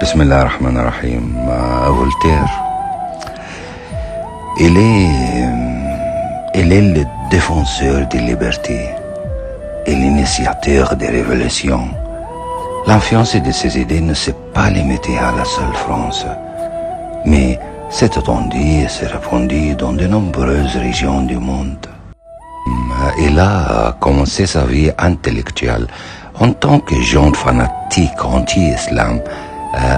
بسم الله الرحمن الرحيم. Voltaire, il est le défenseur des libertés et l'initiateur des révolutions. L'influence de ses idées ne s'est pas limitée à la seule France, mais s'est étendue et s'est répandue dans de nombreuses régions du monde. Il a commencé sa vie intellectuelle en tant que jeune fanatique anti-islam,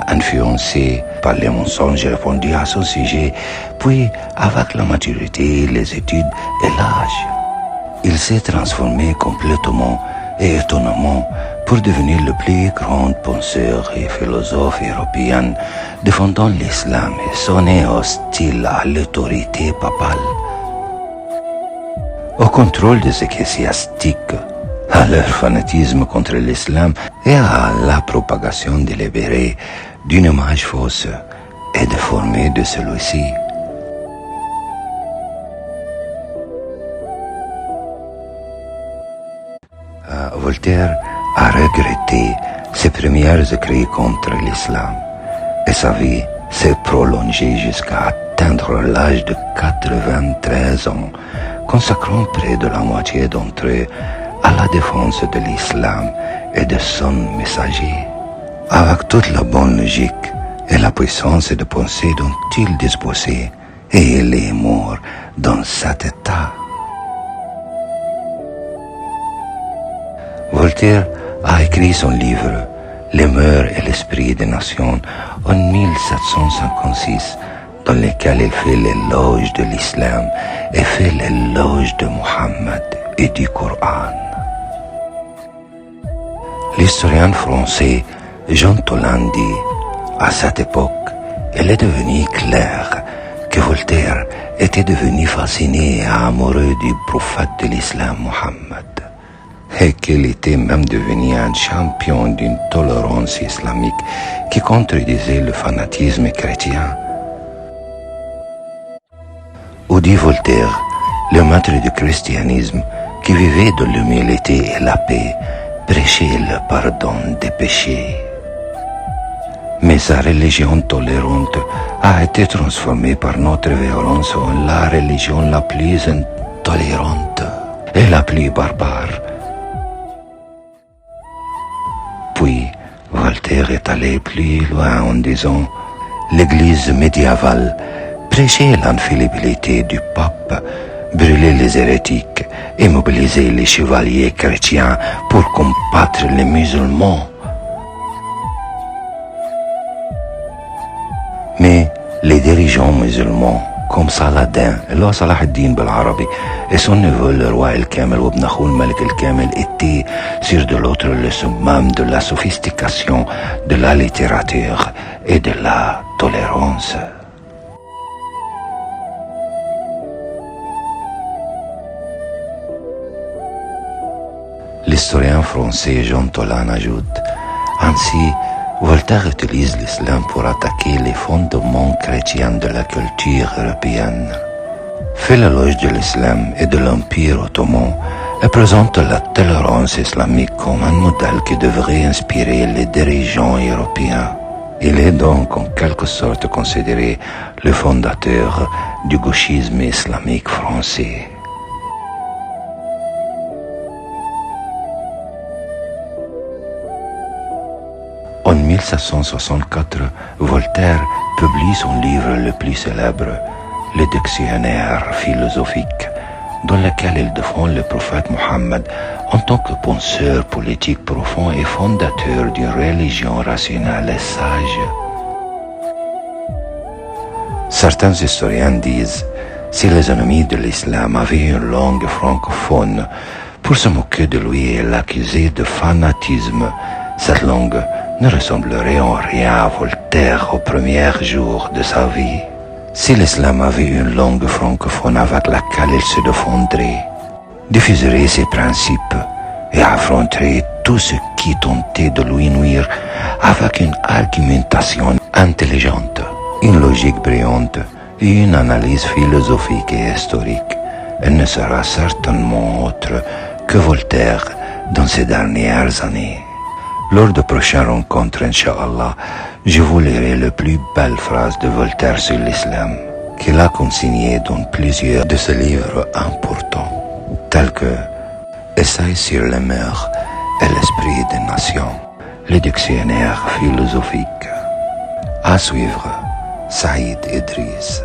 influencé par les mensonges répandus à son sujet, puis avec la maturité, les études et l'âge, il s'est transformé complètement et étonnamment pour devenir le plus grand penseur et philosophe européen défendant l'islam et sonné hostile à l'autorité papale, au contrôle des ecclésiastiques, à leur fanatisme contre l'islam et à la propagation délibérée d'une image fausse et déformée de celui-ci. Voltaire a regretté ses premières écrits contre l'islam et sa vie s'est prolongée jusqu'à atteindre l'âge de 93 ans, consacrant près de la moitié d'entre eux à la défense de l'islam et de son messager. Avec toute la bonne logique et la puissance de pensée dont il disposait, et il est mort dans cet état. Voltaire a écrit son livre « Les mœurs et l'esprit des nations » en 1756, dans lequel il fait l'éloge de l'islam et fait l'éloge de Mohammed et du Coran. L'historien français Jean Tolland dit, à cette époque, il est devenu clair que Voltaire était devenu fasciné et amoureux du prophète de l'islam Mohammed, et qu'il était même devenu un champion d'une tolérance islamique qui contredisait le fanatisme chrétien. Ou dit Voltaire, le maître du christianisme qui vivait de l'humilité et la paix, prêchait le pardon des péchés. Mais sa religion tolérante a été transformée par notre violence en la religion la plus intolérante et la plus barbare. Puis, Voltaire est allé plus loin en disant « L'Église médiévale prêchait l'infaillibilité du pape, brûler les hérétiques et mobiliser les chevaliers chrétiens pour combattre les musulmans. Mais les dirigeants musulmans, comme Saladin, le Salah ad-Din بالعربي, et son neveu le roi El-Kamel ibn Akhoul Malik El-Kamel, étaient sur de l'autre le summum de la sophistication, de la littérature et de la tolérance. L'historien français Jean Tolland ajoute, ainsi, Voltaire utilise l'islam pour attaquer les fondements chrétiens de la culture européenne, fait l'éloge de l'islam et de l'Empire ottoman et présente la tolérance islamique comme un modèle qui devrait inspirer les dirigeants européens. Il est donc en quelque sorte considéré le fondateur du gauchisme islamique français. En 1764, Voltaire publie son livre le plus célèbre, le Dictionnaire philosophique, dans lequel il défend le prophète Mohammed en tant que penseur politique profond et fondateur d'une religion rationnelle et sage. Certains historiens disent, si les ennemis de l'islam avaient une langue francophone pour se moquer de lui et l'accuser de fanatisme, cette langue ne ressemblerait en rien à Voltaire aux premiers jours de sa vie. Si l'islam avait une langue francophone avec laquelle il se défendrait, diffuserait ses principes et affronterait tout ce qui tentait de lui nuire avec une argumentation intelligente, une logique brillante et une analyse philosophique et historique, elle ne sera certainement autre que Voltaire dans ces dernières années. Lors de prochaine rencontre, Inch'Allah, je vous lirai les plus belles phrases de Voltaire sur l'islam, qu'il a consignées dans plusieurs de ses livres importants, tels que Essai sur les mœurs et l'esprit des nations, le dictionnaire philosophique. À suivre, Saïd Idriss.